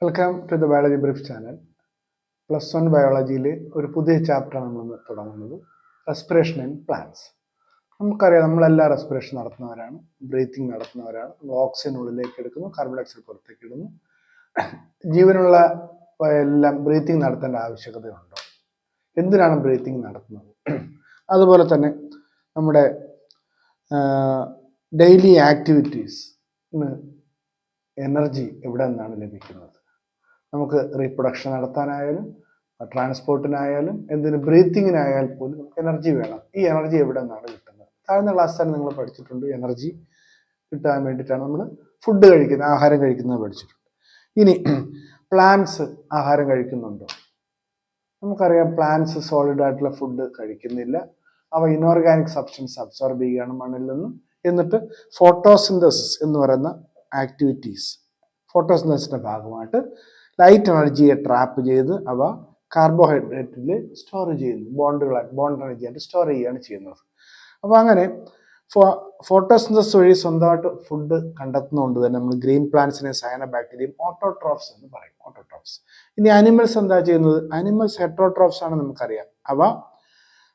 Welcome to the biology brief channel. +1 ബയോളജിയിൽ ഒരു പുതിയ ചാപ്റ്ററാണ് നമ്മൾ തുടങ്ങുന്നത്, റെസ്പിറേഷൻ ഇൻ പ്ലാന്റ്സ്. നമുക്കറിയാം, നമ്മളെല്ലാം റെസ്പിറേഷൻ നടത്തുന്നവരാണ്, ബ്രീത്തിങ് നടത്തുന്നവരാണ്. നമ്മൾ ഓക്സിജൻ ഉള്ളിലേക്ക് എടുക്കുന്നു, കാർബൺ ഡയോക്സൈഡ് പുറത്തേക്ക് ഇടുന്നു. ജീവനുള്ള എല്ലാം ബ്രീത്തിങ് നടത്തേണ്ട ആവശ്യകതയുണ്ടോ? എന്തിനാണ് ബ്രീത്തിങ് നടത്തുന്നത്? അതുപോലെ തന്നെ നമ്മുടെ ഡെയിലി ആക്ടിവിറ്റീസിന് എനർജി എവിടെ നിന്നാണ് ലഭിക്കുന്നത്? നമുക്ക് റീപ്രൊഡക്ഷൻ നടത്താനായാലും ട്രാൻസ്പോർട്ടിനായാലും എന്തിന് ബ്രീത്തിങ്ങിനായാൽ പോലും നമുക്ക് എനർജി വേണം. ഈ എനർജി എവിടെ നിന്നാണ് കിട്ടുന്നത്? താഴ്ന്ന ക്ലാസ്സിൽ നിങ്ങൾ പഠിച്ചിട്ടുണ്ട്, എനർജി കിട്ടാൻ വേണ്ടിയിട്ടാണ് നമ്മൾ ഫുഡ് കഴിക്കുന്നത്, ആഹാരം കഴിക്കുന്നത് പഠിച്ചിട്ടുണ്ട്. ഇനി പ്ലാന്റ്സ് ആഹാരം കഴിക്കുന്നുണ്ടോ? നമുക്കറിയാം, പ്ലാന്റ്സ് സോളിഡ് ആയിട്ടുള്ള ഫുഡ് കഴിക്കുന്നില്ല. അവ ഇനോർഗാനിക് സബ്സ്റ്റൻസ് അബ്സോർബ് ചെയ്യുകയാണ് മണ്ണിൽ നിന്നും. എന്നിട്ട് ഫോട്ടോസിന്തസിസ് എന്ന് പറയുന്ന ആക്ടിവിറ്റീസ്, ഫോട്ടോസിന്തസിന്റെ ഭാഗമായിട്ട് ലൈറ്റ് എനർജിയെ ട്രാപ്പ് ചെയ്ത് അവ കാർബോഹൈഡ്രേറ്റിൽ സ്റ്റോർ ചെയ്യുന്നു. ബോണ്ട് എനർജിയായിട്ട് സ്റ്റോർ ചെയ്യുകയാണ് ചെയ്യുന്നത്. അപ്പോൾ അങ്ങനെ ഫോട്ടോസിന്തസിസ് വഴി സ്വന്തമായിട്ട് ഫുഡ് കണ്ടെത്തുന്നതുകൊണ്ട് തന്നെ നമ്മൾ ഗ്രീൻ പ്ലാന്റ്സിനെ സയനോബാക്ടീരിയം ഓട്ടോട്രോഫ്സ് എന്ന് പറയും. ഓട്ടോട്രോഫ്സ്. ഇനി അനിമൽസ് എന്താ ചെയ്യുന്നത്? അനിമൽസ് ഹെറ്ററോട്രോഫ്സ് ആണ്. നമുക്കറിയാം, അവ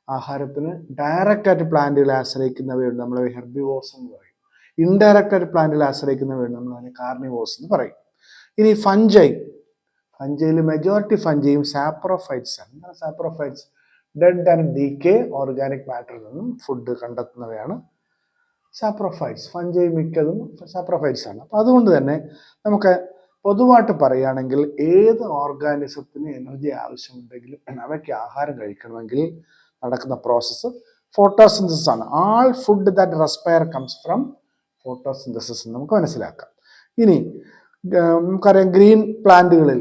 ആഹാരത്തിന് ഡയറക്റ്റ് ആയിട്ട് പ്ലാന്റുകളെ ആശ്രയിക്കുന്നവയുണ്ട്, നമ്മൾ ഹെർബിവോർസ് എന്ന് പറയും. ഇൻഡയറക്റ്റ് ആയിട്ട് പ്ലാന്റുകളെ ആശ്രയിക്കുന്നവയുണ്ട്, നമ്മൾ അതിനെ കാർണിവോർസ് എന്ന് പറയും. ഇനി ഫഞ്ചയിൽ മെജോറിറ്റി ഫഞ്ചയും സാപ്രോഫൈറ്റ്സ് ആണ്. എന്താണ് saprophytes? Dead and decay organic മാറ്ററിൽ നിന്നും ഫുഡ് കണ്ടെത്തുന്നവയാണ് സാപ്രോഫൈറ്റ്സ്. ഫഞ്ചൈ മിക്കതും സാപ്രോഫൈറ്റ്സ് ആണ്. അപ്പോൾ അതുകൊണ്ട് തന്നെ നമുക്ക് പൊതുവായിട്ട് പറയുകയാണെങ്കിൽ ഏത് ഓർഗാനിസത്തിന് എനർജി ആവശ്യമുണ്ടെങ്കിലും അവയ്ക്ക് ആഹാരം കഴിക്കണമെങ്കിൽ നടക്കുന്ന പ്രോസസ്സ് ഫോട്ടോസിന്തസിസ് ആണ്. All food that respire comes from photosynthesis എന്ന് നമുക്ക് മനസ്സിലാക്കാം. ഇനി നമുക്കറിയാം, ഗ്രീൻ പ്ലാന്റുകളിലെ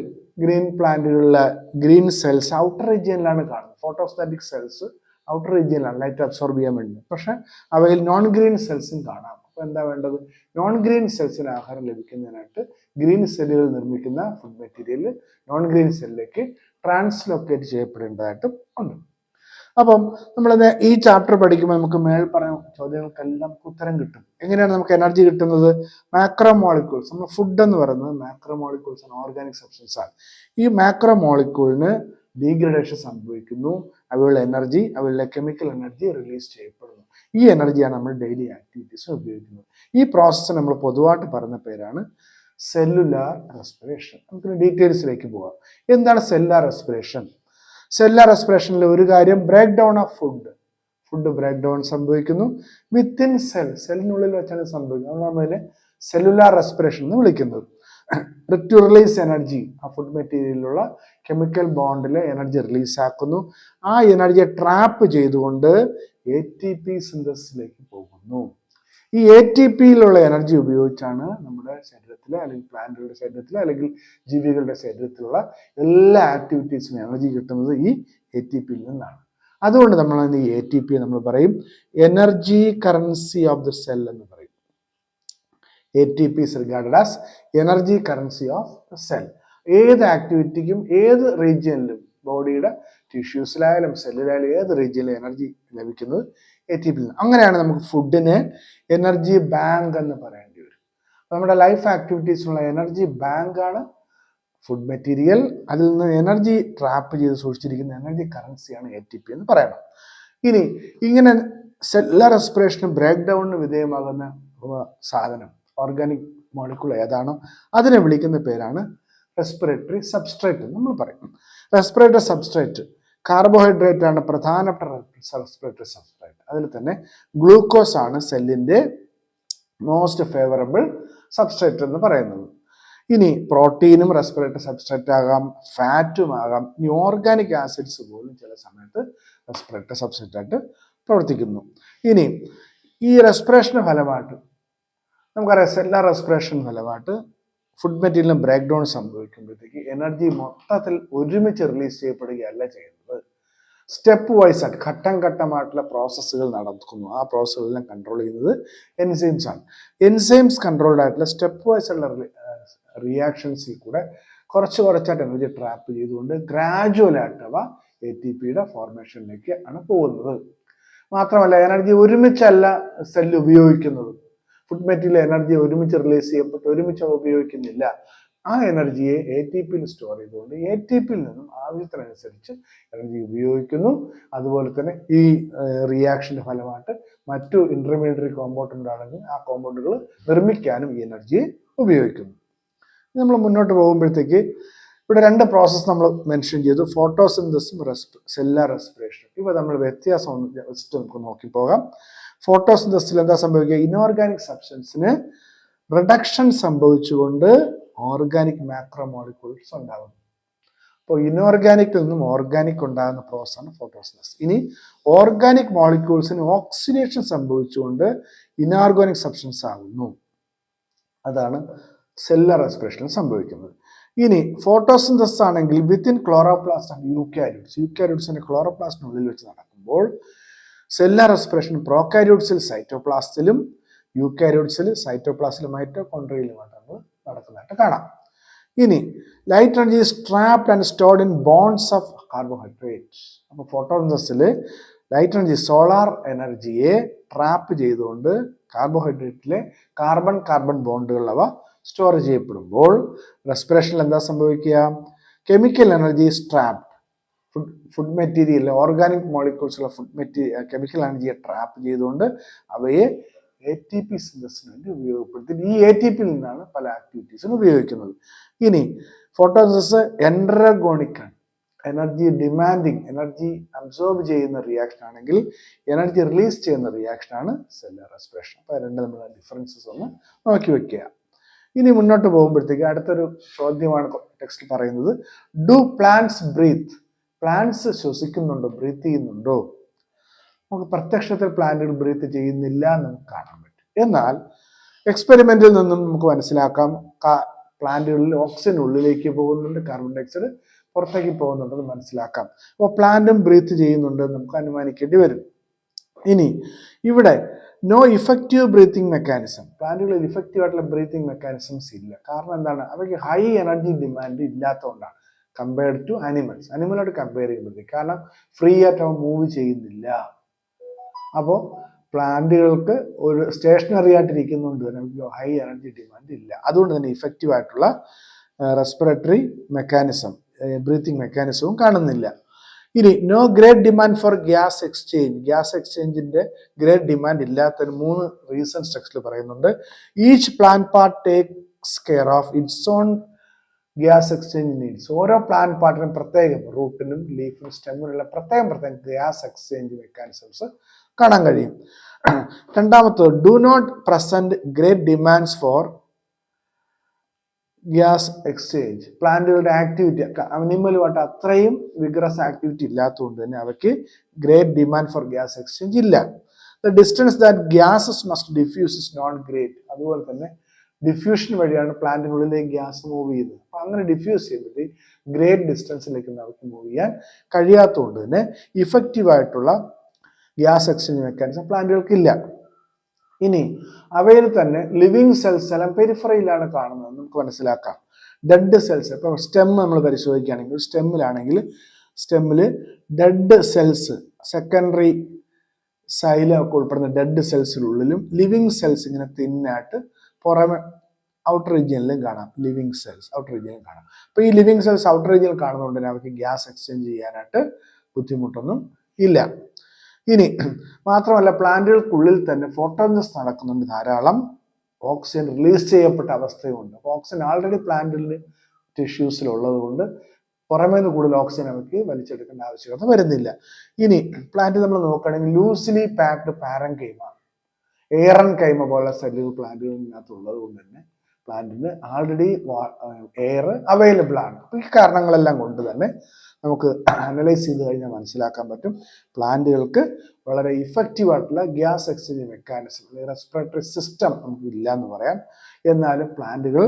ഗ്രീൻ സെൽസ് ഔട്ടർ റീജിയനിലാണ് കാണുന്നത്. ഫോട്ടോസ്റ്റാറ്റിക് സെൽസ് ഔട്ടർ റീജിയനിലാണ് ലൈറ്റ് അബ്സോർബ് ചെയ്യാൻ വേണ്ടി. പക്ഷെ അവയിൽ നോൺ ഗ്രീൻ സെൽസും കാണാം. അപ്പോൾ എന്താ വേണ്ടത്? നോൺ ഗ്രീൻ സെൽസിന് ആഹാരം ലഭിക്കുന്നതിനായിട്ട് ഗ്രീൻ സെല്ലുകൾ നിർമ്മിക്കുന്ന ഫുഡ് മെറ്റീരിയൽ നോൺ ഗ്രീൻ സെല്ലിലേക്ക് ട്രാൻസ്ലൊക്കേറ്റ് ചെയ്യപ്പെടേണ്ടതായിട്ടും ഉണ്ട്. അപ്പം നമ്മളിത് ഈ ചാപ്റ്റർ പഠിക്കുമ്പോൾ നമുക്ക് മേൽ പറയുന്ന ചോദ്യങ്ങൾക്കെല്ലാം ഉത്തരം കിട്ടും. എങ്ങനെയാണ് നമുക്ക് എനർജി കിട്ടുന്നത്? മാക്രോമോളിക്യൂൾസ്. നമ്മൾ ഫുഡ് എന്ന് പറയുന്നത് മാക്രോമോളിക്യൂൾസ് ആണ്, ഓർഗാനിക് സബ്സ്റ്റൻസ് ആണ്. ഈ മാക്രോമോളിക്യൂളിന് ഡീഗ്രഡേഷൻ സംഭവിക്കുന്നു, അവയുള്ള എനർജി, അവരുടെ കെമിക്കൽ എനർജി റിലീസ് ചെയ്യപ്പെടുന്നു. ഈ എനർജിയാണ് നമ്മൾ ഡെയിലി ആക്ടിവിറ്റീസ് ഉപയോഗിക്കുന്നത്. ഈ പ്രോസസ്സ് നമ്മൾ പൊതുവായിട്ട് പറയുന്ന പേരാണ് സെല്ലുലാർ റെസ്പിറേഷൻ. നമുക്ക് ഡീറ്റെയിൽസിലേക്ക് പോകാം. എന്താണ് സെല്ലുലാർ റെസ്പിറേഷൻ? സെല്ലുലാർ റെസ്പിറേഷനിൽ ഒരു കാര്യം, break down of food break down സംഭവിക്കുന്നു വിത്തിൻ സെല്ലിനുള്ളിൽ വെച്ചാണ് സംഭവിക്കുന്നത്. അതാണ് അതിനെ സെല്ലുലാർ റെസ്പിറേഷൻ എന്ന് വിളിക്കുന്നത്. ടു റിലീസ് എനർജി, ആ ഫുഡ് മെറ്റീരിയലിലുള്ള കെമിക്കൽ ബോണ്ടിലെ എനർജി റിലീസ് ആക്കുന്നു. ആ എനർജിയെ ട്രാപ്പ് ചെയ്തുകൊണ്ട് ATP സിന്തസിസിലേക്ക് പോകുന്നു. ഈ ATPയിലുള്ള എനർജി ഉപയോഗിച്ചാണ് നമ്മുടെ ശരീരത്തിലെ അല്ലെങ്കിൽ പ്ലാന്റുകളുടെ ശരീരത്തിലെ അല്ലെങ്കിൽ ജീവികളുടെ ശരീരത്തിലുള്ള എല്ലാ ആക്ടിവിറ്റീസിനും എനർജി കിട്ടുന്നത് ഈ ATPയിൽ നിന്നാണ്. അതുകൊണ്ട് നമ്മൾ ഈ ATP നമ്മൾ പറയും energy currency of the cell എന്ന് പറയും. ATP is regarded as energy currency of the cell. ഏത് ആക്ടിവിറ്റിക്കും ഏത് റീജിയനിലും, ബോഡിയുടെ ടിഷ്യൂസിലായാലും സെല്ലിലായാലും ഏത് റീജിയനിലും എനർജി ലഭിക്കുന്നത് ATP. അങ്ങനെയാണ് നമുക്ക് ഫുഡിനെ എനർജി ബാങ്ക് എന്ന് പറയേണ്ടി വരും. നമ്മുടെ ലൈഫ് ആക്ടിവിറ്റീസിനുള്ള എനർജി ബാങ്കാണ് ഫുഡ് മെറ്റീരിയൽ. അതിൽ നിന്ന് എനർജി ട്രാപ്പ് ചെയ്ത് സൂക്ഷിച്ചിരിക്കുന്ന എനർജി കറൻസിയാണ് ATP എന്ന് പറയണം. ഇനി ഇങ്ങനെ സെല്ലുലാർ റെസ്പിറേഷന് ബ്രേക്ക് ഡൗണിന് വിധേയമാകുന്ന സാധനം, ഓർഗാനിക് മോളിക്യൂൾ ഏതാണോ അതിനെ വിളിക്കുന്ന പേരാണ് റെസ്പിറേറ്ററി സബ്സ്ട്രേറ്റ് എന്ന് നമ്മൾ പറയും. റെസ്പിറേറ്ററി സബ്സ്ട്രേറ്റ് കാർബോഹൈഡ്രേറ്റ് ആണ് പ്രധാനപ്പെട്ട റെസ്പിറേറ്ററി സബ്സ്ട്രേറ്റ്. അതിൽ തന്നെ ഗ്ലൂക്കോസ് ആണ് സെല്ലിന്റെ മോസ്റ്റ് ഫേവറബിൾ സബ്സ്ട്രേറ്റ് എന്ന് പറയുന്നത്. ഇനി പ്രോട്ടീനും റെസ്പിറേറ്ററി സബ്സ്ട്രേറ്റ് ആകാം, ഫാറ്റും ആകാം. ഇനി ഓർഗാനിക് ആസിഡ്സ് പോലും ചില സമയത്ത് റെസ്പിറേറ്ററി സബ്സ്ട്രേറ്റ് ആയിട്ട് പ്രവർത്തിക്കുന്നു. ഇനി ഈ റെസ്പിറേഷന് ഫലമായിട്ട് നമുക്കറിയാം, സെല്ലുലാർ റെസ്പിറേഷൻ ഫലമായിട്ട് ഫുഡ് മെറ്റീരിയലിന് ബ്രേക്ക് ഡൗൺ സംഭവിക്കുമ്പോഴത്തേക്ക് എനർജി മൊത്തത്തിൽ ഒരുമിച്ച് റിലീസ് ചെയ്യപ്പെടുകയല്ല ചെയ്യുന്നത്. സ്റ്റെപ്പ് വൈസ് ആയിട്ട് ഘട്ടം ഘട്ടമായിട്ടുള്ള പ്രോസസ്സുകൾ നടക്കുന്നു. ആ പ്രോസസ്സുകളെല്ലാം കൺട്രോൾ ചെയ്യുന്നത് എൻസൈംസ് ആണ്. എൻസൈംസ് കൺട്രോൾഡ് ആയിട്ടുള്ള സ്റ്റെപ്പ് വൈസ് ഉള്ള റിയാക്ഷൻസിൽ കൂടെ കുറച്ചായിട്ട് എനർജി ട്രാപ്പ് ചെയ്തുകൊണ്ട് ഗ്രാജുവലായിട്ട് അവ ATPയുടെ ഫോർമേഷനിലേക്ക് ആണ് പോകുന്നത്. മാത്രമല്ല, എനർജി ഒരുമിച്ചല്ല സെല്ല് ഉപയോഗിക്കുന്നത്. ഫുഡ് മെറ്റീരിയൽ എനർജി ഒരുമിച്ച് റിലീസ് ചെയ്യപ്പെട്ട് ഒരുമിച്ച് ഉപയോഗിക്കുന്നില്ല. ആ എനർജിയെ എ ടി പിയിൽ സ്റ്റോർ ചെയ്തുകൊണ്ട് എ ടി പിയിൽ നിന്നും ആവശ്യത്തിനനുസരിച്ച് എനർജി ഉപയോഗിക്കുന്നു. അതുപോലെ തന്നെ ഈ റിയാക്ഷന്റെ ഫലമായിട്ട് മറ്റു ഇന്റർമീഡിയറ്റ് കോമ്പൗണ്ട് ഉണ്ടാണെങ്കിൽ ആ കോമ്പൗണ്ടുകൾ നിർമ്മിക്കാനും ഈ എനർജിയെ ഉപയോഗിക്കുന്നു. നമ്മൾ മുന്നോട്ട് പോകുമ്പോഴത്തേക്ക് ഇവിടെ രണ്ട് പ്രോസസ്സ് നമ്മൾ മെൻഷൻ ചെയ്തു, ഫോട്ടോസിന്തസിസും സെല്ലുലാർ റെസ്പിറേഷനും. ഇവ നമ്മൾ വ്യത്യാസം വെച്ചിട്ട് നമുക്ക് നോക്കി പോകാം. ഫോട്ടോസിന്തസിസിൽ എന്താ സംഭവിക്കുക? ഇനോർഗാനിക് സബ്സ്റ്റൻസിന് റിഡക്ഷൻ സംഭവിച്ചുകൊണ്ട് ഓർഗാനിക് മാക്രോമോളിക്യൂൾസ് ഉണ്ടാകുന്നു. അപ്പോൾ ഇനോർഗാനിക്കിൽ നിന്നും ഓർഗാനിക് ഉണ്ടാകുന്ന പ്രോസസ്സാണ് ഫോട്ടോസിന്തസിസ്. ഇനി ഓർഗാനിക് മോളിക്യൂൾസിന് ഓക്സിഡേഷൻ സംഭവിച്ചുകൊണ്ട് ഇനോർഗാനിക് സബ്സ്റ്റൻസ് ആകുന്നു. അതാണ് സെല്ലുലാർ റെസ്പിറേഷനിൽ സംഭവിക്കുന്നത്. ഇനി ഫോട്ടോസിന്തസിസ് ആണെങ്കിൽ വിത്തിൻ ക്ലോറോപ്ലാസ്റ്റ് ആണ് യൂക്കാരിയോട്സിന്റെ ക്ലോറോപ്ലാസ്റ്റിനുള്ളിൽ വെച്ച് നടക്കുമ്പോൾ, സെല്ലുലാർ റെസ്പിറേഷൻ പ്രോകാരിയോട്സിൽ സൈറ്റോപ്ലാസ്റ്റിലും യൂക്കാരിയോട്സിൽ സൈറ്റോപ്ലാസ്റ്റിലും മൈറ്റോകോൺട്രിയയിലുമായിട്ട് നമ്മൾ നടക്കുന്നതായിട്ട് കാണാം. ഇനി light energy is trapped and stored in bonds of carbohydrate. അപ്പോൾ ഫോട്ടോസിന്തസിസിൽ ലൈറ്റ് എനർജി, സോളാർ എനർജിയെ ട്രാപ്പ് ചെയ്തുകൊണ്ട് കാർബോഹൈഡ്രേറ്റിലെ കാർബൺ കാർബൺ ബോണ്ടുകൾ അവ സ്റ്റോർ ചെയ്യപ്പെടുമ്പോൾ റെസ്പിറേഷനിൽ എന്താ സംഭവിക്കുക? Chemical energy is trapped. Food material, organic മോളിക്യൂൾസുള്ള കെമിക്കൽ എനർജിയെ ട്രാപ്പ് ചെയ്തുകൊണ്ട് അവയെ എ ടി പി സിന്തസിന് വേണ്ടി ഉപയോഗപ്പെടുത്തി ഈ എ ടി പിയിൽ നിന്നാണ് പല ആക്ടിവിറ്റീസിന് ഉപയോഗിക്കുന്നത്. ഇനി ഫോട്ടോസിന്തസിസ് എൻഡർഗോണിക് ആണ്, എനർജി ഡിമാൻഡിങ്, എനർജി അബ്സോർബ് ചെയ്യുന്ന റിയാക്ഷൻ ആണെങ്കിൽ എനർജി റിലീസ് ചെയ്യുന്ന റിയാക്ഷൻ ആണ് സെല്ലുലാർ റെസ്പിറേഷൻ. അപ്പോൾ രണ്ട് തമ്മിലുള്ള ഡിഫറൻസസ് ഒന്ന് നോക്കി വെക്കുക. ഇനി മുന്നോട്ട് പോകുമ്പോഴത്തേക്ക് അടുത്തൊരു ചോദ്യമാണ് ടെക്സ്റ്റിൽ പറയുന്നത്, ഡു പ്ലാന്റ്സ് ബ്രീത്ത്? പ്ലാന്റ്സ് ശ്വസിക്കുന്നുണ്ടോ, ബ്രീത്ത് ചെയ്യുന്നുണ്ടോ? നമുക്ക് പ്രത്യക്ഷത്തിൽ പ്ലാന്റുകൾ ബ്രീത്ത് ചെയ്യുന്നില്ല എന്ന് നമുക്ക് കാണാൻ പറ്റും. എന്നാൽ എക്സ്പെരിമെന്റിൽ നിന്നും നമുക്ക് മനസ്സിലാക്കാം, പ്ലാന്റുകളിൽ ഓക്സിജൻ ഉള്ളിലേക്ക് പോകുന്നുണ്ട്, കാർബൺ ഡയോക്സൈഡ് പുറത്തേക്ക് പോകുന്നുണ്ടെന്ന് മനസ്സിലാക്കാം. അപ്പോൾ പ്ലാന്റും ബ്രീത്ത് ചെയ്യുന്നുണ്ടെന്ന് നമുക്ക് അനുമാനിക്കേണ്ടി വരും. ഇനി ഇവിടെ നോ ഇഫക്റ്റീവ് ബ്രീത്തിങ് മെക്കാനിസം, പ്ലാന്റുകളിൽ ഇഫക്റ്റീവ് ആയിട്ടുള്ള ബ്രീത്തിങ് മെക്കാനിസംസ് ഇല്ല. കാരണം എന്താണ്? അവയ്ക്ക് ഹൈ എനർജി ഡിമാൻഡ് ഇല്ലാത്തതുകൊണ്ടാണ് കമ്പയർഡ് ടു അനിമൽസ്. അനിമലോട് കമ്പയർ ചെയ്യുമ്പോഴത്തേക്ക്, കാരണം ഫ്രീ ആയിട്ട് അവ മൂവ് ചെയ്യുന്നില്ല. അപ്പോൾ പ്ലാന്റുകൾക്ക് ഒരു സ്റ്റേഷനറി ആയിട്ടിരിക്കുന്നുണ്ട് തന്നെ ഹൈ എനർജി ഡിമാൻഡ് ഇല്ല. അതുകൊണ്ട് തന്നെ ഇഫക്റ്റീവ് ആയിട്ടുള്ള റെസ്പിറേറ്ററി മെക്കാനിസം, ബ്രീത്തിങ് മെക്കാനിസവും കാണുന്നില്ല. ഇനി no great demand for gas exchange, gas എക്സ്ചേഞ്ചിന്റെ ഗ്രേറ്റ് ഡിമാൻഡ് ഇല്ലാത്തതിന് 3 റീസൺസ് ടെക്സ്റ്റിൽ പറയുന്നുണ്ട്. Each plant part takes care of its own gas exchange needs. ഓരോ പ്ലാന്റ് പാർട്ടിനും പ്രത്യേകം, റൂട്ടിനും ലീഫിനും സ്റ്റെമ്മിനുള്ള പ്രത്യേകം ഗ്യാസ് എക്സ്ചേഞ്ച് മെക്കാനിസംസ് കാണാൻ കഴിയും. രണ്ടാമത്തത്, do not present great demands for gas exchange. പ്ലാന്റുകളുടെ ആക്ടിവിറ്റി അനിമലുമായിട്ട് അത്രയും വിഗ്രസ് ആക്ടിവിറ്റി ഇല്ലാത്തതുകൊണ്ട് തന്നെ അവയ്ക്ക് great demand for gas exchange ഇല്ല. The distance that gases must diffuse is not great. അതുപോലെ തന്നെ ഡിഫ്യൂഷൻ വഴിയാണ് പ്ലാന്റിനുള്ളിലേക്ക് ഗ്യാസ് മൂവ് ചെയ്യുന്നത്. അപ്പൊ അങ്ങനെ ഡിഫ്യൂസ് ചെയ്തിട്ട് ഗ്രേറ്റ് ഡിസ്റ്റൻസിലേക്ക് അവർക്ക് മൂവ് ചെയ്യാൻ കഴിയാത്തതുകൊണ്ട് തന്നെ ഇഫക്റ്റീവ് ആയിട്ടുള്ള ഗ്യാസ് എക്സ്ചേഞ്ച് മെക്കാനിസം പ്ലാന്റുകൾക്കില്ല. ഇനി അവയിൽ തന്നെ ലിവിങ് സെൽസ് എല്ലാം പെരിഫറയിലാണ് കാണുന്നത് നമുക്ക് മനസ്സിലാക്കാം. ഡെഡ് സെൽസ്, ഇപ്പൊ സ്റ്റെം നമ്മൾ പരിശോധിക്കുകയാണെങ്കിൽ സ്റ്റെമ്മില് ഡെഡ് സെൽസ്, സെക്കൻഡറി സൈലം ഒക്കെ ഉൾപ്പെടുന്ന ഡെഡ് സെൽസിനുള്ളിലും ലിവിങ് സെൽസ് ഇങ്ങനെ തിന്നായിട്ട് പുറമെ ഔട്ടർ റീജിയനിലും കാണാം. ലിവിങ് സെൽസ് ഔട്ടർ റീജിയനിലും കാണാം. അപ്പൊ ഈ ലിവിങ് സെൽസ് ഔട്ടർ റീജിയനിൽ കാണുന്നതുകൊണ്ട് തന്നെ അവർക്ക് ഗ്യാസ് എക്സ്ചേഞ്ച് ചെയ്യാനായിട്ട് ബുദ്ധിമുട്ടൊന്നും ഇല്ല. ഇനി മാത്രമല്ല, പ്ലാന്റുകൾക്കുള്ളിൽ തന്നെ ഫോട്ടോസിന്തസിസ് നടക്കുന്നുണ്ട്, ധാരാളം ഓക്സിജൻ റിലീസ് ചെയ്യപ്പെട്ട അവസ്ഥയുണ്ട്. അപ്പോൾ ഓക്സിജൻ ആൾറെഡി പ്ലാന്റിന്റെ ടിഷ്യൂസിൽ ഉള്ളത് കൊണ്ട് പുറമേ നിന്ന് കൂടുതൽ ഓക്സിജൻ അവർക്ക് വലിച്ചെടുക്കേണ്ട ആവശ്യകത വരുന്നില്ല. ഇനി പ്ലാന്റ് നമ്മൾ നോക്കുകയാണെങ്കിൽ ലൂസ്ലി പാക്ഡ് പാരൻകൈമ, എയറൻ കൈമ പോലുള്ള സെല്ലുകൾ പ്ലാന്റുകളിനകത്ത് ഉള്ളത് കൊണ്ട് തന്നെ പ്ലാന്റിന് ആൾറെഡി എയർ അവൈലബിൾ ആണ്. ഈ കാരണങ്ങളെല്ലാം കൊണ്ട് തന്നെ നമുക്ക് അനലൈസ് ചെയ്ത് കഴിഞ്ഞാൽ മനസ്സിലാക്കാൻ പറ്റും പ്ലാന്റുകൾക്ക് വളരെ ഇഫക്റ്റീവ് ആയിട്ടുള്ള gas exchange mechanism, respiratory system നമുക്ക് ഇല്ല എന്ന് പറയാം. എന്നാലും പ്ലാന്റുകൾ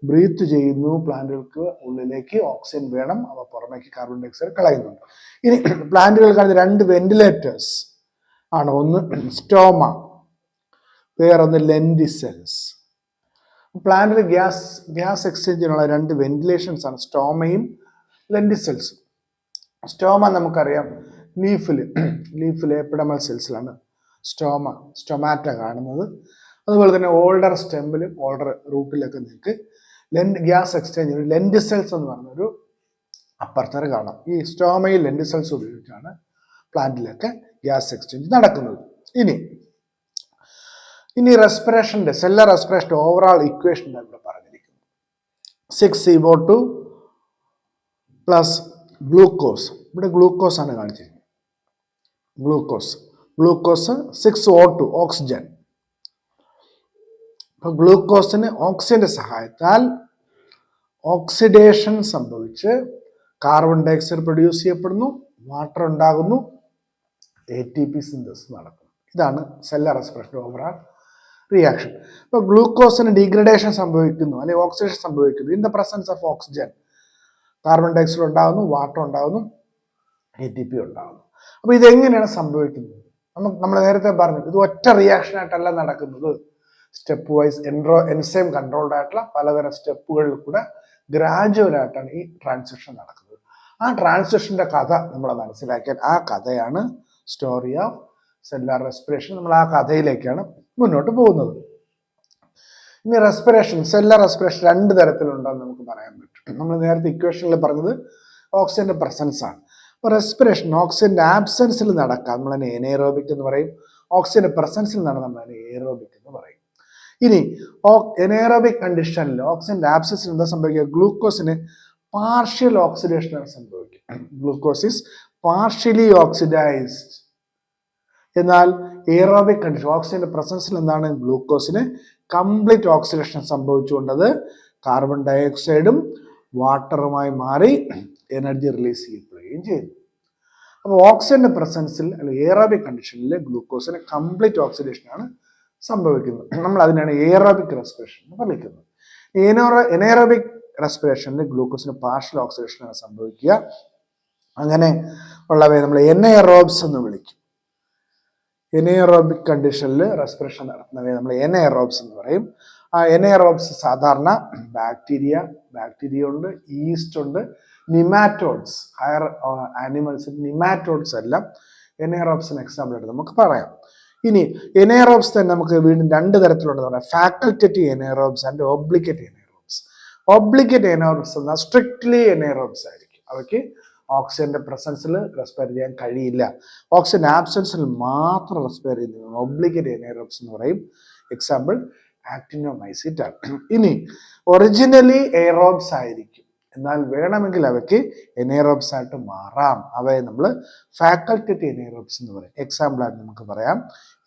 ബ്രീത്ത് ചെയ്യുന്നു, പ്ലാന്റുകൾക്ക് ഉള്ളിലേക്ക് ഓക്സിജൻ വേണം, അവ പുറമേക്ക് കാർബൺ ഡയോക്സൈഡ് കളയുന്നുണ്ട്. ഇനി പ്ലാന്റുകൾക്കാണ് 2 വെന്റിലേറ്റേഴ്സ് ആണ്, ഒന്ന് സ്റ്റോമ, വേറൊന്ന് ലെന്റിസെൽസ്. പ്ലാന്റിൽ ഗ്യാസ് എക്സ്ചേഞ്ചിനുള്ള 2 വെന്റിലേഷൻസ് ആണ് സ്റ്റോമയും ലെന്റിസെൽസും. സ്റ്റോമ നമുക്കറിയാം ലീഫിലെ എപ്പിഡമൽ സെൽസിലാണ് സ്റ്റൊമാറ്റ കാണുന്നത്. അതുപോലെ തന്നെ ഓൾഡർ സ്റ്റെമ്മിലും ഓൾഡർ റൂട്ടിലൊക്കെ നിങ്ങൾക്ക് ഗ്യാസ് എക്സ്ചേഞ്ച് ലെൻഡ് സെൽസ് എന്ന് പറഞ്ഞൊരു അപ്പർച്ചർ കാണാം. ഈ സ്റ്റോമയിൽ ലെൻഡ് സെൽസ് ഉപയോഗിച്ചാണ് പ്ലാന്റിലൊക്കെ ഗ്യാസ് എക്സ്ചേഞ്ച് നടക്കുന്നത്. ഇനി റെസ്പിറേഷൻ്റെ സെല്ലർ റെസ്പിറേഷൻ്റെ ഓവറോൾ ഇക്വേഷൻ ഇവിടെ പറഞ്ഞിരിക്കുന്നു. 6CO2 പ്ലസ് ഗ്ലൂക്കോസ്, ഇവിടെ ഗ്ലൂക്കോസ് ആണ് കാണിച്ചിരിക്കുന്നത്. Glucose 6O2 oxygen. അപ്പൊ ഗ്ലൂക്കോസിന് ഓക്സിജന്റെ സഹായത്താൽ ഓക്സിഡേഷൻ സംഭവിച്ച് കാർബൺ ഡയോക്സൈഡ് പ്രൊഡ്യൂസ് ചെയ്യപ്പെടുന്നു, വാട്ടർ ഉണ്ടാകുന്നു, ATP സിന്തസിസ് നടക്കുന്നു. ഇതാണ് സെല്ലർ റെസ്പിറേഷൻ്റെ ഓവറോൾ റിയാക്ഷൻ. ഇപ്പോൾ ഗ്ലൂക്കോസിന് ഡീഗ്രഡേഷൻ സംഭവിക്കുന്നു അല്ലെങ്കിൽ ഓക്സിഡേഷൻ സംഭവിക്കുന്നു in the presence of oxygen. Carbon dioxide ഉണ്ടാകുന്നു, വാട്ടർ ഉണ്ടാകുന്നു, ATP ഉണ്ടാകുന്നു. അപ്പോൾ ഇതെങ്ങനെയാണ് സംഭവിക്കുന്നത്? നമ്മൾ നേരത്തെ പറഞ്ഞു, ഇത് ഒറ്റ റിയാക്ഷൻ ആയിട്ടല്ല നടക്കുന്നത്. സ്റ്റെപ്പ് വൈസ് എൻസൈം കൺട്രോൾഡ് ആയിട്ടുള്ള പലതരം സ്റ്റെപ്പുകളിൽ കൂടെ ഗ്രാജുവൽ ആയിട്ടാണ് ഈ ട്രാൻസിഷൻ നടക്കുന്നത്. ആ ട്രാൻസിഷന്റെ കഥ നമ്മൾ മനസ്സിലാക്കിയാൽ ആ കഥയാണ് സ്റ്റോറി ഓഫ് സെല്ലാർ റെസ്പിറേഷൻ. നമ്മൾ ആ കഥയിലേക്കാണ് മുന്നോട്ട് പോകുന്നത്. ഇനി റെസ്പിറേഷൻ, സെല്ലാർ റെസ്പിറേഷൻ 2 തരത്തിലുണ്ടെന്ന് നമുക്ക് പറയാൻ പറ്റും. നമ്മൾ നേരത്തെ ഇക്വേഷനിൽ പറഞ്ഞത് ഓക്സിജന്റെ പ്രസൻസ് ആണ്. അപ്പോൾ റെസ്പിറേഷൻ ഓക്സിജന്റെ ആബ്സെൻസിൽ നടക്കാം, നമ്മൾ അതിനെ എനേറോബിക് എന്ന് പറയും. ഓക്സിജന്റെ പ്രസൻസിൽ നടന്ന് നമ്മൾ അതിനെ എയറോബിക് എന്ന് പറയും. ഇനി എനേറോബിക് കണ്ടീഷനിൽ ഓക്സിജന്റെ ആബ്സെൻസിൽ എന്താ സംഭവിക്കുക? ഗ്ലൂക്കോസിന് പാർഷ്യൽ ഓക്സിഡേഷനാണ് സംഭവിക്കുക. Glucose is partially oxidised. എന്നാൽ എയറോബിക് കണ്ടീഷൻ ഓക്സിജന്റെ പ്രസൻസിൽ എന്താണ്? ഗ്ലൂക്കോസിന് കംപ്ലീറ്റ് ഓക്സിഡേഷൻ സംഭവിച്ചുകൊണ്ടത് കാർബൺ ഡയോക്സൈഡും വാട്ടറുമായി മാറി എനർജി റിലീസ് ചെയ്യപ്പെടുകയും ചെയ്യുന്നു. അപ്പോൾ ഓക്സിജന്റെ പ്രസൻസിൽ അല്ലെങ്കിൽ എയറോബിക് കണ്ടീഷനിൽ ഗ്ലൂക്കോസിന് കംപ്ലീറ്റ് ഓക്സിഡേഷനാണ് സംഭവിക്കുന്നത്. നമ്മൾ അതിനാണ് എയറോബിക് റെസ്പിറേഷൻ എന്ന് വിളിക്കുന്നത്. എനേറോബിക് റെസ്പിറേഷനിൽ ഗ്ലൂക്കോസിന് പാർഷ്യൽ ഓക്സിഡേഷനാണ് സംഭവിക്കുക. അങ്ങനെ ഉള്ളവയെ നമ്മൾ എനേറോബ്സ് എന്ന് വിളിക്കും. എനേറോബിക് കണ്ടീഷനിൽ റെസ്പിറേഷൻ നടത്തുന്നവയെ നമ്മൾ എനേറോബ്സ് എന്ന് പറയും. ആ എനേറോബ്സ് സാധാരണ ബാക്ടീരിയ ഉണ്ട്, ഈസ്റ്റ് ഉണ്ട്, നിമാറ്റോഡ്സ്, ഹയർ ആനിമൽസ് നിമാറ്റോഡ്സ് എല്ലാം എനേറോബ്സിന് എക്സാമ്പിൾ ആയിട്ട് നമുക്ക് പറയാം. ഇനി എനേറോബ്സ് തന്നെ നമുക്ക് വീണ്ടും 2 തരത്തിലുണ്ടെന്ന് പറയാം. Facultative anaerobes and obligate anaerobes. Obligate anaerobes എന്നാൽ സ്ട്രിക്ട്ലി എനേറോബ്സ് ആയിരിക്കും. അവയ്ക്ക് ഓക്സിജന്റെ പ്രസൻസിൽ റെസ്പയർ ചെയ്യാൻ കഴിയില്ല, ഓക്സിജൻ ആബ്സെൻസിൽ മാത്രം റെസ്പയർ ചെയ്യുന്നു. ഒബ്ലിഗേറ്റ് എനേറോബ്സ് എന്ന് പറയും. എക്സാമ്പിൾ ആക്ടിനോമൈസിറ്റ് ആണ്. ഇനി ഒറിജിനലി എയറോബ്സ് ആയിരിക്കും, എന്നാൽ വേണമെങ്കിൽ അവയ്ക്ക് എനേറോബ്സ് ആയിട്ട് മാറാം. അവയെ നമ്മൾ ഫാക്കൽറ്റേറ്റീവ് എനേറോബ്സ് എന്ന് പറയും. എക്സാമ്പിൾ ആയിട്ട് നമുക്ക് പറയാം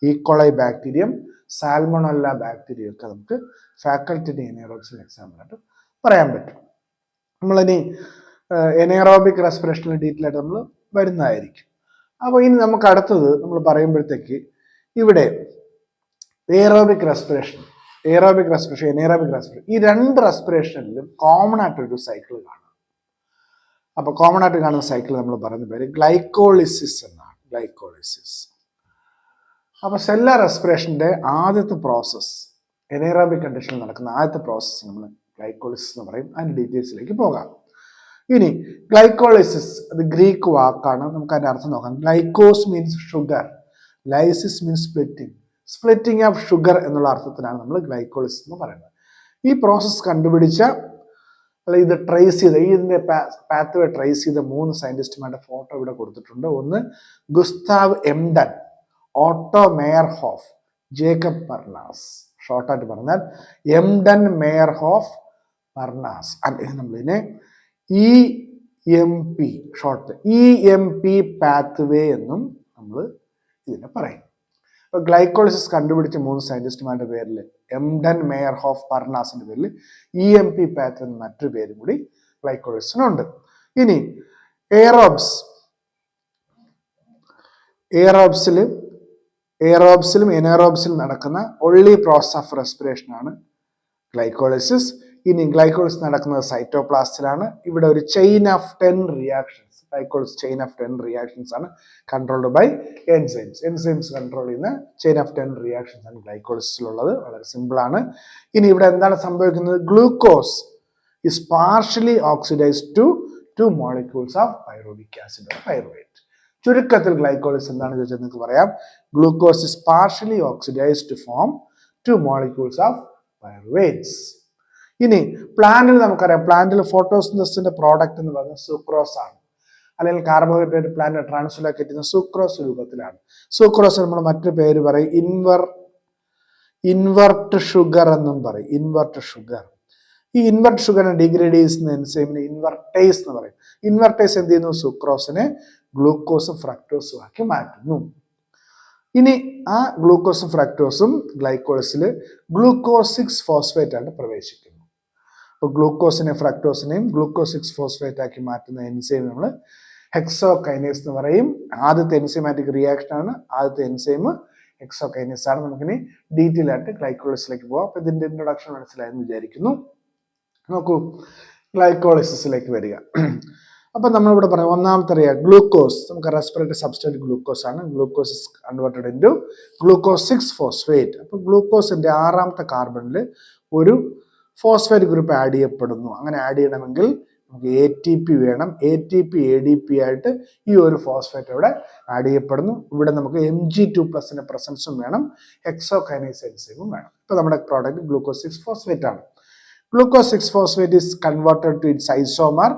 ഈക്കോളൈ ബാക്ടീരിയം, സാൽമോണല്ല ബാക്ടീരിയം ഒക്കെ നമുക്ക് ഫാക്കൽറ്റേറ്റീവ് എനേറോബ്സിന് എക്സാമ്പിൾ ആയിട്ട് പറയാൻ പറ്റും. നമ്മളിനി എനേറോബിക് റെസ്പിറേഷനിൽ ഡീറ്റെയിൽ ആയിട്ട് നമ്മൾ വരുന്നതായിരിക്കും. അപ്പോൾ ഇനി നമുക്ക് അടുത്തത് നമ്മൾ പറയുമ്പോഴത്തേക്ക് ഇവിടെ എയറോബിക് റെസ്പിറേഷൻ, എനേറോബിക് റെസ്പിറേഷൻ, ഈ 2 റെസ്പിറേഷനിലും കോമൺ ആയിട്ടൊരു സൈക്കിൾ കാണാം. അപ്പൊ കോമൺ ആയിട്ട് കാണുന്ന സൈക്കിൾ നമ്മൾ പറയുന്ന പേര് ഗ്ലൈക്കോളിസിസ് എന്നാണ്. ഗ്ലൈക്കോളിസിസ്. അപ്പൊ സെല്ലാർ റെസ്പിറേഷന്റെ ആദ്യത്തെ പ്രോസസ്, എനേറോബിക് കണ്ടീഷനിൽ നടക്കുന്ന ആദ്യത്തെ പ്രോസസ് നമ്മൾ ഗ്ലൈക്കോളിസിസ് എന്ന് പറയും. അതിന്റെ ഡീറ്റെയിൽസിലേക്ക് പോകാം. ഇനി ഗ്ലൈക്കോളിസിസ് അത് ഗ്രീക്ക് വാക്കാണ്. നമുക്ക് അതിന്റെ അർത്ഥം നോക്കാം. Glycos means sugar, lysis means splitting of sugar എന്നുള്ള അർത്ഥത്തിലാണ് നമ്മൾ ഗ്ലൈക്കോളിസിസ് എന്ന് പറയുന്നത്. ഈ പ്രോസസ്സ് കണ്ടുപിടിച്ച അല്ലെങ്കിൽ ഇത് ട്രേസ് ചെയ്ത ഇതിന്റെ പാത്വേ ട്രേസ് ചെയ്ത 3 സയന്റിസ്റ്റുമാരുടെ ഫോട്ടോ ഇവിടെ കൊടുത്തിട്ടുണ്ട്. ഒന്ന് ഗുസ്താവ് എംഡൻ, ഓട്ടോ മേയർഹോഫ്, ജേക്കബ് പർനാസ്. ഷോർട്ടായിട്ട് പറഞ്ഞാൽ എംഡൻ മേയർഹോഫ് പർനാസ്. അല്ലെങ്കിൽ നമ്മളിതിനെ EMP ഷോർട്ട് EMP പാത്വേ എന്നും നമ്മൾ ഇതിനെ പറയും. ഇപ്പൊ ഗ്ലൈക്കോളിസിസ് കണ്ടുപിടിച്ച 3 സയന്റിസ്റ്റുമാരുടെ പേരിൽ എംഡൻ മേയർഹോഫ് പർനാസിന്റെ പേരിൽ EMP പാത്വേ എന്ന മറ്റൊരു പേരും കൂടി ഗ്ലൈക്കോളിസിനുണ്ട്. ഇനി എയറോബ്സിലും എനേറോബ്സിലും നടക്കുന്ന ഒൺലി പ്രോസസ് ഓഫ് റെസ്പിറേഷൻ ആണ് ഗ്ലൈക്കോളിസിസ്. ഇനി ഗ്ലൈക്കോളിസിസ് നടക്കുന്നത് സൈറ്റോപ്ലാസ്റ്റിലാണ്. ഇവിടെ ഒരു chain of 10 reactions, glycolysis chain of 10 reactions ആണ് കൺട്രോൾഡ് ബൈ എൻസൈംസ് കൺട്രോൾ ചെയ്യുന്ന ചെയിൻ ഓഫ് 10 റിയാക്ഷൻസ് ആണ് ഗ്ലൈക്കോളിസിസിലുള്ളത്. വളരെ സിമ്പിൾ ആണ്. ഇനി ഇവിടെ എന്താണ് സംഭവിക്കുന്നത്? Glucose is partially oxidized to 2 molecules of pyruvic acid or pyruvate. ചുരുക്കത്തിൽ ഗ്ലൈക്കോളിസിസ് എന്താണെന്ന് ചോദിച്ചാൽ നിങ്ങൾക്ക് പറയാം glucose is partially oxidized to form 2 molecules of pyruvates. ഇനി പ്ലാന്റിൽ നമുക്കറിയാം, പ്ലാന്റിൽ ഫോട്ടോസിന്തസിന്റെ പ്രോഡക്റ്റ് എന്ന് പറയുന്നത് സുക്രോസ് ആണ്, അല്ലെങ്കിൽ കാർബോഹൈഡ്രേറ്റ് പ്ലാന്റ് ട്രാൻസ്ഫർ ചെയ്യുന്ന സുക്രോസ് രൂപത്തിലാണ്. സുക്രോസ് നമ്മൾ മറ്റൊരു പേര് പറയും ഇൻവെർട്ട് ഷുഗർ എന്നും പറയും. Invert sugar. ഈ ഇൻവെർട്ട് ഷുഗറിനെ ഡിഗ്രേഡ് ചെയ്യുന്ന എൻസൈമിനെ ഇൻവെർട്ടേസ് എന്ന് പറയും. ഇൻവെർട്ടേസ് എന്ത് ചെയ്യുന്നു? സുക്രോസിനെ ഗ്ലൂക്കോസും ഫ്രക്ടോസും ആക്കി മാറ്റുന്നു. ഇനി ആ ഗ്ലൂക്കോസും ഫ്രക്ടോസും ഗ്ലൈക്കോളിസിൽ ഗ്ലൂക്കോസ് 6 ഫോസ്ഫേറ്റ് ആയിട്ട് പ്രവേശിക്കുന്നു. അപ്പോൾ ഗ്ലൂക്കോസിനെ ഫ്രക്ടോസിനെയും ഗ്ലൂക്കോസ് 6 ഫോസ്ഫേറ്റ് ആക്കി മാറ്റുന്ന എൻസൈം നമ്മൾ ഹെക്സോകൈനേസ് എന്ന് പറയും. ആദ്യത്തെ എൻസൈമാറ്റിക് റിയാക്ഷൻ ആണ്. ആദ്യത്തെ എൻസൈം ഹെക്സോകൈനേസ് ആണ്. നമുക്കിനി ഡീറ്റെയിൽ ആയിട്ട് ഗ്ലൈക്കോളിസിലേക്ക് പോകാം. അപ്പോൾ ഇതിന്റെ ഇൻട്രൊഡക്ഷൻ മനസ്സിലായെന്ന് വിചാരിക്കുന്നു. നോക്കൂ, ഗ്ലൈക്കോളിസിസിലേക്ക് വരിക. അപ്പൊ നമ്മളിവിടെ പറയാം, ഒന്നാമത്തെ ഗ്ലൂക്കോസ്, നമുക്ക് റെസ്പിറേറ്ററി സബ്സ്റ്റേറ്റ് ഗ്ലൂക്കോസ് ആണ്. Glucose is converted into glucose 6 phosphate. അപ്പൊ ഗ്ലൂക്കോസിന്റെ 6ാമത്തെ കാർബണിൽ ഒരു ഫോസ്ഫേറ്റ് ഗ്രൂപ്പ് ആഡ് ചെയ്യപ്പെടുന്നു. അങ്ങനെ ആഡ് ചെയ്യണമെങ്കിൽ നമുക്ക് ATP വേണം. ATP ADP ആയിട്ട് ഈ ഒരു ഫോസ്ഫേറ്റ് ഇവിടെ ആഡ് ചെയ്യപ്പെടുന്നു. ഇവിടെ നമുക്ക് Mg2+ പ്രസൻസും വേണം, ഹെക്സോകൈനേസ് എൻസൈമും വേണം. ഇപ്പൊ നമ്മുടെ പ്രോഡക്റ്റ് ഗ്ലൂക്കോസ് 6 ഫോസ്ഫേറ്റ് ആണ്. Glucose 6 phosphate is converted to its isomer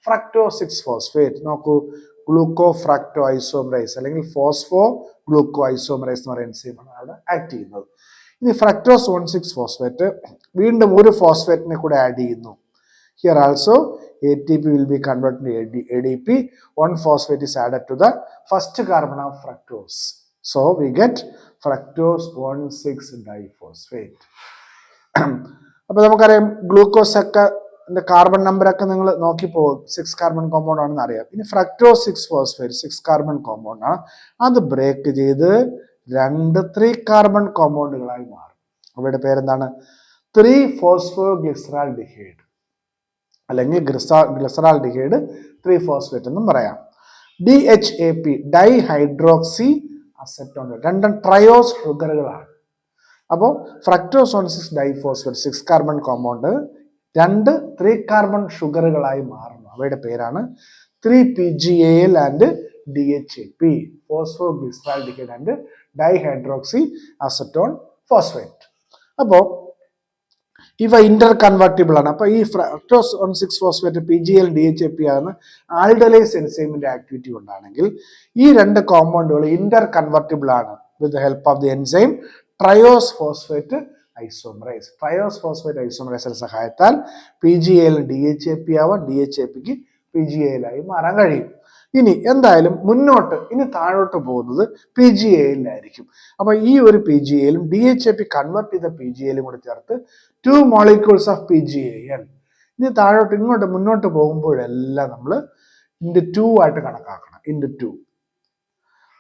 fructose 6 phosphate. നോക്കൂ, ഗ്ലൂക്കോഫ്രക്ടോ ഐസോമറൈസ് അല്ലെങ്കിൽ ഫോസ്ഫോ ഗ്ലൂക്കോ ഐസോമറൈസ് എന്ന് പറയുന്ന എൻസൈമാണ് അവിടെ ആക്ട് ചെയ്യുന്നത്. ഇനി ഫ്രക്ടോസ് 1,6 ഫോസ്ഫേറ്റ് വീണ്ടും ഒരു ഫോസ്ഫേറ്റിനെ കൂടെ ആഡ് ചെയ്യുന്നു. Here also ATP will be converted to ADP. One phosphate is added to the first carbon of fructose. So we get fructose 1,6 diphosphate. അപ്പൊ നമുക്കറിയാം ഗ്ലൂക്കോസ് ഒക്കെ കാർബൺ നമ്പർ ഒക്കെ നിങ്ങൾ നോക്കി പോകും. 6 കാർബൺ കോമ്പൗണ്ട് ആണെന്ന് അറിയാം. ഇനി ഫ്രക്ടോസ് 6 ഫോസ്ഫേറ്റ് 6 കാർബൺ കോമ്പൗണ്ട് ആണ്. അത് ബ്രേക്ക് ചെയ്ത് 2 3 കാർബൺ കോമ്പൗണ്ടുകളായി മാറും. അവയുടെ പേരെന്താണ്? 3 ഫോസ്ഫോഗ്ലിസറാൾഡിഹൈഡ് അല്ലെങ്കിൽ ഗ്ലിസറാൾഡിഹൈഡ് 3 ഫോസ്ഫേറ്റ് എന്നും പറയാം. DHAP ഡൈഹൈഡ്രോക്സി അസറ്റോൺ, രണ്ടും ട്രയോസ് ഷുഗറുകളാണ്. അപ്പോൾ fructose 1,6 diphosphate 6 carbon compound 2 3 carbon ഷുഗറുകളായി മാറുന്നു. അവയുടെ പേരാണ് 3PGAL and DHAP, phosphoglyceraldehyde and dihydroxy acetone phosphate. അപ്പോൾ ഇവ ഇന്റർ കൺവേർട്ടിബിൾ ആണ്. അപ്പൊ ഈ ഫ്രക്ടോസ് 1,6 ഫോസ്ഫേറ്റ് PGAL DHAP ആണ് ആൽഡോലൈസ് എൻസൈമിന്റെ ആക്ടിവിറ്റി കൊണ്ടാണെങ്കിൽ ഈ 2 കോമ്പൗണ്ടുകൾ ഇന്റർ കൺവേർട്ടിബിൾ ആണ് with help of the enzyme triose phosphate isomerase. Triose phosphate ഐസോമറൈസിന്റെ സഹായത്താൽ PGAL DHAP ആവാം, DHAPക്ക് PGAL ആയി മാറാൻ കഴിയും. ഇനി എന്തായാലും മുന്നോട്ട് ഇനി താഴോട്ട് പോകുന്നത് PGAL-ആയിരിക്കും. അപ്പൊ ഈ ഒരു PGAL-ഉം DHAP കൺവേർട്ട് ചെയ്ത PGAL-ഉം കൂടെ ചേർത്ത് 2 molecules of PGAL. ഇനി താഴോട്ട് ഇങ്ങോട്ട് മുന്നോട്ട് പോകുമ്പോഴെല്ലാം നമ്മൾ *2 ആയിട്ട് കണക്കാക്കണം. *2.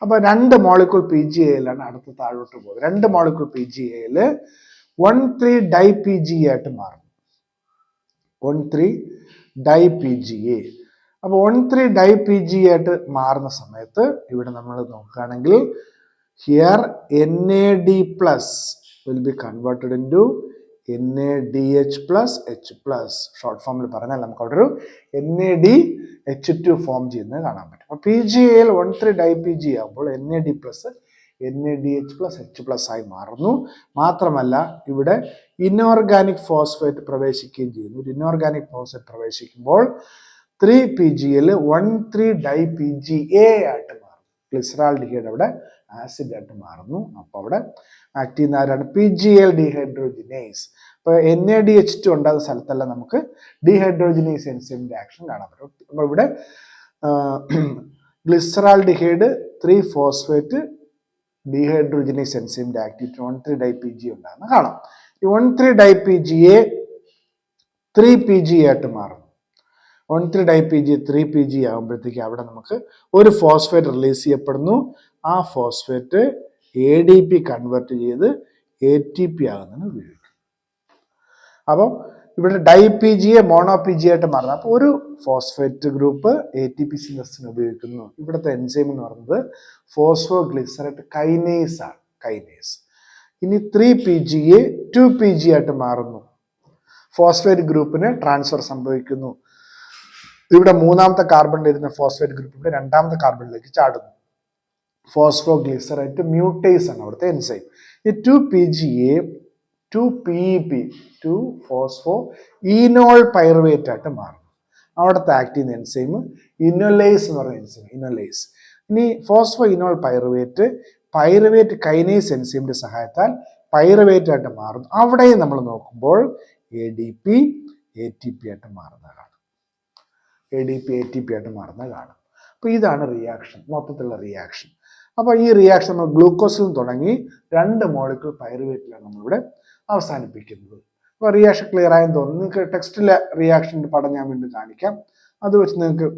അപ്പൊ 2 മോളിക്യൂൾ PGAL ആണ് അടുത്ത് താഴോട്ട് പോകുന്നത്. 2 മോളിക്യൂൾ PGAL 1,3-DiPGA ആയിട്ട് മാറും. 1,3-DiPGA. അപ്പൊ 1,3-DiPGA ആയിട്ട് മാറുന്ന സമയത്ത് ഇവിടെ നമ്മൾ നോക്കുകയാണെങ്കിൽ here NAD+ will be converted into NADH+H+. Short ഫോമിൽ പറഞ്ഞാൽ നമുക്ക് അവിടെ ഒരു NADH2 ഫോം ചെയ്യുന്നത് കാണാൻ പറ്റും. അപ്പൊ PGAL 1,3-DiPGA ആകുമ്പോൾ NAD+, NADH+H+ ആയി മാറുന്നു. മാത്രമല്ല ഇവിടെ ഇനോർഗാനിക് ഫോസ്ഫേറ്റ് പ്രവേശിക്കുകയും ചെയ്യുന്നു. ഇനോർഗാനിക് ഫോസ്ഫേറ്റ് പ്രവേശിക്കുമ്പോൾ 3PGAL 1,3-DiPGA ആയിട്ട് മാറും. ഗ്ലിസറാൾഡിഹൈഡ് അവിടെ ആസിഡ് ആയിട്ട് മാറുന്നു. അപ്പൊ അവിടെ ആക്ട് ചെയ്യുന്ന ആരാണ്? PGAL dehydrogenase. ഇപ്പൊ NADH2 ഉണ്ടാകുന്ന സ്ഥലത്തെല്ലാം നമുക്ക് ഡീഹൈഡ്രോജിനേസ് എൻസൈമിന്റെ ആക്ഷൻ കാണാൻ പറ്റും. അപ്പൊ ഇവിടെ ഗ്ലിസറാൾഡിഹൈഡ് 3 ഫോസ്ഫേറ്റ് ഡീഹൈഡ്രോജിനേസ് എൻസൈമിന്റെ ആക്ടിവിറ്റി 1,3-DiPGA ഉണ്ടാകുന്ന കാണാം. ഈ 1,3-DiPGA 3PGA ആയിട്ട് മാറും. 1,3-DiPGA 3PGA ആകുമ്പോഴത്തേക്ക് അവിടെ നമുക്ക് ഒരു ഫോസ്ഫേറ്റ് റിലീസ് ചെയ്യപ്പെടുന്നു. ആ ഫോസ്ഫേറ്റ് ADP കൺവേർട്ട് ചെയ്ത് ATP ആകുന്നതിന് ഉപയോഗിക്കും. അപ്പം ഇവിടെ DiPGA മോണോPGA ആയിട്ട് മാറുന്നത്. അപ്പോൾ ഒരു ഫോസ്ഫേറ്റ് ഗ്രൂപ്പ് ATP സിന്തസിന് ഉപയോഗിക്കുന്നു. ഇവിടുത്തെ എൻസൈം എന്ന് പറയുന്നത് ഫോസ്ഫോഗ്ലിസറേറ്റ് കൈനേസ് ആണ്. കൈനേസ്. ഇനി 3PGA 2PGA ആയിട്ട് മാറുന്നു. ഫോസ്ഫേറ്റ് ഗ്രൂപ്പിന് ട്രാൻസ്ഫർ സംഭവിക്കുന്നു. ഇവിടെ 3ാമത്തെ കാർബണിൽ ഇരുന്ന ഫോസ്ഫേറ്റ് ഗ്രൂപ്പ് ഇവിടെ 2ാമത്തെ കാർബണിലേക്ക് ചാടുന്നു. ഫോസ്ഫോഗ്ലിസറേറ്റ് മ്യൂട്ടേസ് ആണ് അവിടുത്തെ എൻസൈം. ഈ 2PGA 2PEP 2-ഫോസ്ഫോ ഈനോൾ പൈറുവേറ്റ് ആയിട്ട് മാറുന്നു. അവിടുത്തെ ആക്ട് ചെയ്യുന്ന എൻസൈം ഇനോലേസ് എന്ന് പറയുന്ന എൻസൈം, ഇനോലേസ്. ഇനി ഫോസ്ഫോ ഇനോൾ പൈറുവേറ്റ് കൈനേസ് എൻസൈമിന്റെ സഹായത്താൽ പൈറുവേറ്റ് ആയിട്ട് മാറുന്നു. അവിടെയും നമ്മൾ നോക്കുമ്പോൾ ADP ATP ആയിട്ട് മാറുന്നതാണ്. ADP ATP ആയിട്ട് മാറുന്നത് കാണാം. അപ്പോൾ ഇതാണ് റിയാക്ഷൻ, മൊത്തത്തിലുള്ള റിയാക്ഷൻ. അപ്പോൾ ഈ റിയാക്ഷൻ നമ്മൾ ഗ്ലൂക്കോസിൽ തുടങ്ങി 2 മോളിക്യൂൾ പൈറുവേറ്റിലാണ് നമ്മളിവിടെ അവസാനിപ്പിക്കുന്നത്. അപ്പോൾ റിയാക്ഷൻ ക്ലിയർ ആയെന്ന് തോന്നുന്നു. നിങ്ങൾക്ക് ടെക്സ്റ്റിലെ റിയാക്ഷൻ്റെ പടം ഞാൻ വീണ്ടും കാണിക്കാം. അത് വെച്ച് നിങ്ങൾക്ക്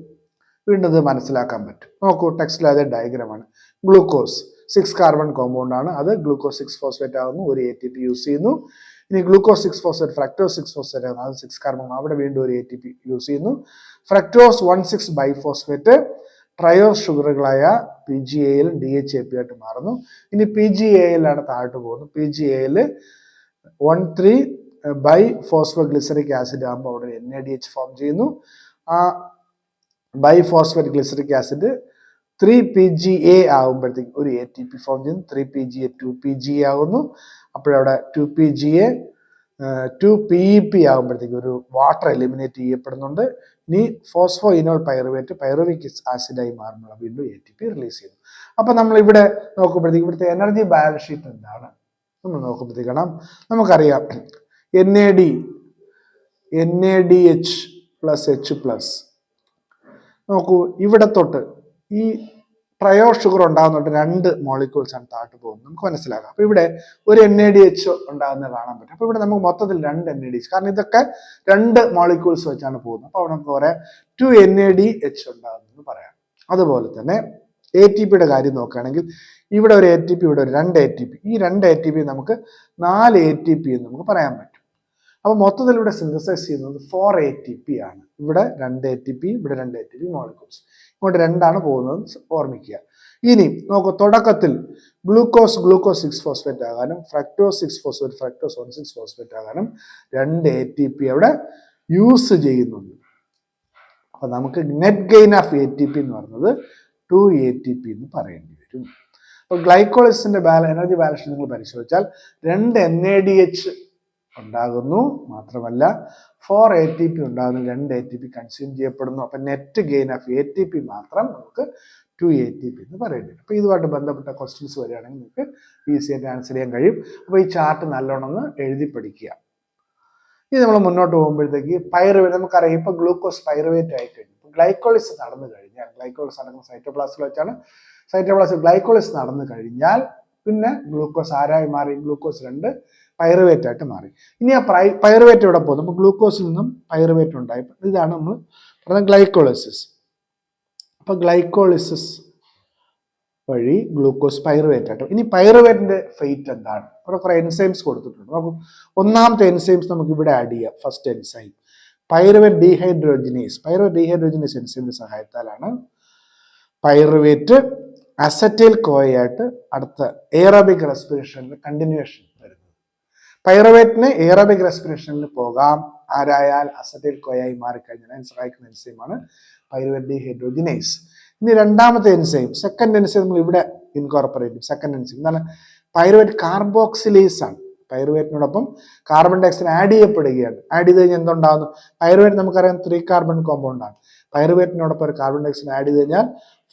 വീണ്ടും ഇത് മനസ്സിലാക്കാൻ പറ്റും. നോക്കൂ, ടെക്സ്റ്റിൽ അതേ ഡയഗ്രമാണ്. ഗ്ലൂക്കോസ് 6 കാർബൺ കോമ്പൗണ്ട് ആണ്. അത് ഗ്ലൂക്കോസ് 6 ഫോസ്ഫേറ്റ് ആകുന്നു, ഒരു ATP യൂസ് ചെയ്യുന്നു. ഇനി ഗ്ലൂക്കോസ് 6 ഫോസ്ഫേറ്റ് ഫ്രക്ടോസ് 6 ഫോസ്ഫേറ്റ് ആകുന്നു, അത് 6 കാർബൺ, അവിടെ വീണ്ടും ഒരു ATP യൂസ് ചെയ്യുന്നു. Fructose 1,6 biphosphate triose ഷുഗറുകളായ PGAL DHAP ആയിട്ട് മാറുന്നു. ഇനി PGAL ആണ് താഴോട്ട് പോകുന്നു. PGAL 1,3 ബൈഫോസ്ഫോഗ്ലിസറിക് ആസിഡ് ആകുമ്പോൾ അവിടെ NADH ഫോം ചെയ്യുന്നു. ആ ബൈഫോസ്ഫേറ്റ് ഗ്ലിസറിക് ആസിഡ് 3PGA ആകുമ്പോഴത്തേക്ക് ഒരു ATP ഫോം ചെയ്യുന്നു. 3PGA 2PGA ആകുന്നു. അപ്പോഴവിടെ 2PGA 2PEP ആകുമ്പോഴത്തേക്ക് ഒരു വാട്ടർ എലിമിനേറ്റ് ചെയ്യപ്പെടുന്നുണ്ട്. ഇനി ഫോസ്ഫോ ഇനോൾ പൈറുവിക് ആസിഡായി മാറുമ്പോൾ വീണ്ടും ATP റിലീസ് ചെയ്യുന്നു. അപ്പൊ നമ്മൾ ഇവിടെ നോക്കുമ്പോഴത്തേക്ക് ഇവിടുത്തെ എനർജി ബാലൻസ് ഷീറ്റ് എന്താണ് നമ്മൾ നോക്കുമ്പോഴത്തേക്ക് കാണാം. നമുക്കറിയാം NADH പ്ലസ് H+. നോക്കൂ, ഇവിടെ തൊട്ട് ഈ ട്രയോ ഷുഗർ ഉണ്ടാകുന്നുണ്ട് 2 മോളിക്യൂൾസ് ആണ് താഴോട്ട് പോകുന്നത്, നമുക്ക് മനസ്സിലാക്കാം. അപ്പൊ ഇവിടെ ഒരു NADH ഉണ്ടാകുന്നത് കാണാൻ പറ്റും. അപ്പൊ ഇവിടെ നമുക്ക് മൊത്തത്തിൽ 2 NADH, കാരണം ഇതൊക്കെ 2 മോളിക്യൂൾസ് വെച്ചാണ് പോകുന്നത്. അപ്പൊ അവിടെ നമുക്ക് പറയാം 2 NADH ഉണ്ടാകുമെന്ന് പറയാം. അതുപോലെ തന്നെ ATPയുടെ കാര്യം നോക്കുകയാണെങ്കിൽ ഇവിടെ ഒരു ATP, ഇവിടെ ഒരു 2 ATP. ഈ 2 ATP നമുക്ക് 4 ATP എന്ന് നമുക്ക് പറയാൻ പറ്റും. അപ്പൊ മൊത്തത്തിൽ ഇവിടെ സിന്തസൈസ് ചെയ്യുന്നത് 4 ATP ആണ്. ഇവിടെ 2 ATP, ഇവിടെ 2 ATP മോളിക്യൂൾസ്, ഇങ്ങോട്ട് 2 പോകുന്നത് ഓർമ്മിക്കുക. ഇനി നോക്കൂ, തുടക്കത്തിൽ ഗ്ലൂക്കോസ് 6 ഫോസ്ഫേറ്റ് ആകാനും ഫ്രക്ടോസ് 6 ഫോസ്ഫേറ്റ് ഫ്രക്ടോസ് 1,6 ഫോസ്ഫേറ്റ് ആകാനും 2 ATP അവിടെ യൂസ് ചെയ്യുന്നുണ്ട്. അപ്പൊ നമുക്ക് നെറ്റ് ഗെയിൻ ഓഫ് ATP എന്ന് പറയുന്നത് 2 ATP എന്ന് പറയേണ്ടി വരും. അപ്പോൾ ഗ്ലൈക്കോളിസിന്റെ എനർജി ബാലൻസ് നിങ്ങൾ പരിശോധിച്ചാൽ 2 NADH ഉണ്ടാകുന്നു, മാത്രമല്ല 4 ATP ഉണ്ടാകുന്നു, 2 ATP കൺസ്യൂം ചെയ്യപ്പെടുന്നു. അപ്പൊ നെറ്റ് ഗെയിൻ ഓഫ് ATP മാത്രം നമുക്ക് 2 ATP എന്ന് പറയേണ്ടി വരും. അപ്പൊ ഇതുമായിട്ട് ബന്ധപ്പെട്ട ക്വസ്റ്റ്യൻസ് വരികയാണെങ്കിൽ നിങ്ങൾക്ക് ഈസി ആയിട്ട് ആൻസർ ചെയ്യാൻ കഴിയും. അപ്പൊ ഈ ചാർട്ട് നല്ലോണം ഒന്ന് എഴുതി പഠിക്കുക. ഇത് നമ്മൾ മുന്നോട്ട് പോകുമ്പോഴത്തേക്ക് പൈറുവേറ്റ് നമുക്കറിയാം. ഇപ്പൊ ഗ്ലൂക്കോസ് പൈറുവേറ്റ് ആയി കഴിഞ്ഞു. ഗ്ലൈക്കോളിസ് നടന്നു കഴിഞ്ഞാൽ, ഗ്ലൈക്കോളിസ് നടക്കുന്ന സൈറ്റോപ്ലാസ്റ്റിൽ വെച്ചാണ്. ഗ്ലൈക്കോളിസ് നടന്നു കഴിഞ്ഞാൽ പിന്നെ ഗ്ലൂക്കോസ് ആരായി മാറി? ഗ്ലൂക്കോസ് 2 പൈറുവേറ്റ് ആയിട്ട് മാറി. ഇനി ആ പൈറുവേറ്റ് ഇവിടെ പോകും. നമ്മൾ ഗ്ലൂക്കോസിൽ നിന്നും പൈറുവേറ്റ് ഉണ്ടായി. ഇതാണ് നമ്മൾ പറഞ്ഞ ഗ്ലൈക്കോളിസിസ്. അപ്പൊ ഗ്ലൈക്കോളിസിസ് വഴി ഗ്ലൂക്കോസ് പൈറുവേറ്റ് ആയിട്ട്. ഇനി പൈറുവേറ്റിന്റെ ഫേറ്റ് എന്താണ്? അവിടെ കുറെ എൻസൈംസ് കൊടുത്തിട്ടുണ്ട്. നമുക്ക് ഒന്നാമത്തെ എൻസൈംസ് നമുക്ക് ഇവിടെ ആഡ് ചെയ്യാം. ഫസ്റ്റ് എൻസൈം പൈറുവേറ്റ് ഡീഹൈഡ്രോജിനേസ് എൻസൈമിന്റെ സഹായത്താലാണ് പൈറുവേറ്റ് അസറ്റൈൽ കോയായിട്ട് അടുത്ത എയറോബിക് റെസ്പിറേഷനിൽ കണ്ടിന്യൂവേഷൻ വരുന്നത്. പൈറുവേറ്റിന് എയറോബിക് റെസ്പിറേഷനിൽ പോകാം ആരായാൽ അസറ്റൈൽ കോയായി മാറിക്കഴിഞ്ഞാൽ അതിന് സഹായിക്കുന്ന എൻസൈമാണ് പൈറുവേറ്റ് ഡീഹൈഡ്രോജിനേസ്. ഇനി രണ്ടാമത്തെ എൻസൈം, സെക്കൻഡ് എൻസൈം നമ്മൾ ഇവിടെ ഇൻകോർപ്പറേറ്റ് ചെയ്യും. സെക്കൻഡ് എൻസൈം എന്താണ്? പൈറുവേറ്റ് കാർബോക്സിലേസ് ആണ്. പൈറുവേറ്റിനോടൊപ്പം കാർബൺ ഡയോക്സൈഡ് ആഡ് ചെയ്യപ്പെടുകയാണ്. ആഡ് ചെയ്ത് കഴിഞ്ഞാൽ എന്തുണ്ടാകുന്നു? പൈറുവേറ്റ് നമുക്കറിയാം 3 കാർബൺ കോമ്പൗണ്ട് ആണ്. പൈറുവേറ്റിനോടൊപ്പം ഒരു കാർബൺ ഡയോക്സൈഡ് ആഡ് ചെയ്ത് കഴിഞ്ഞാൽ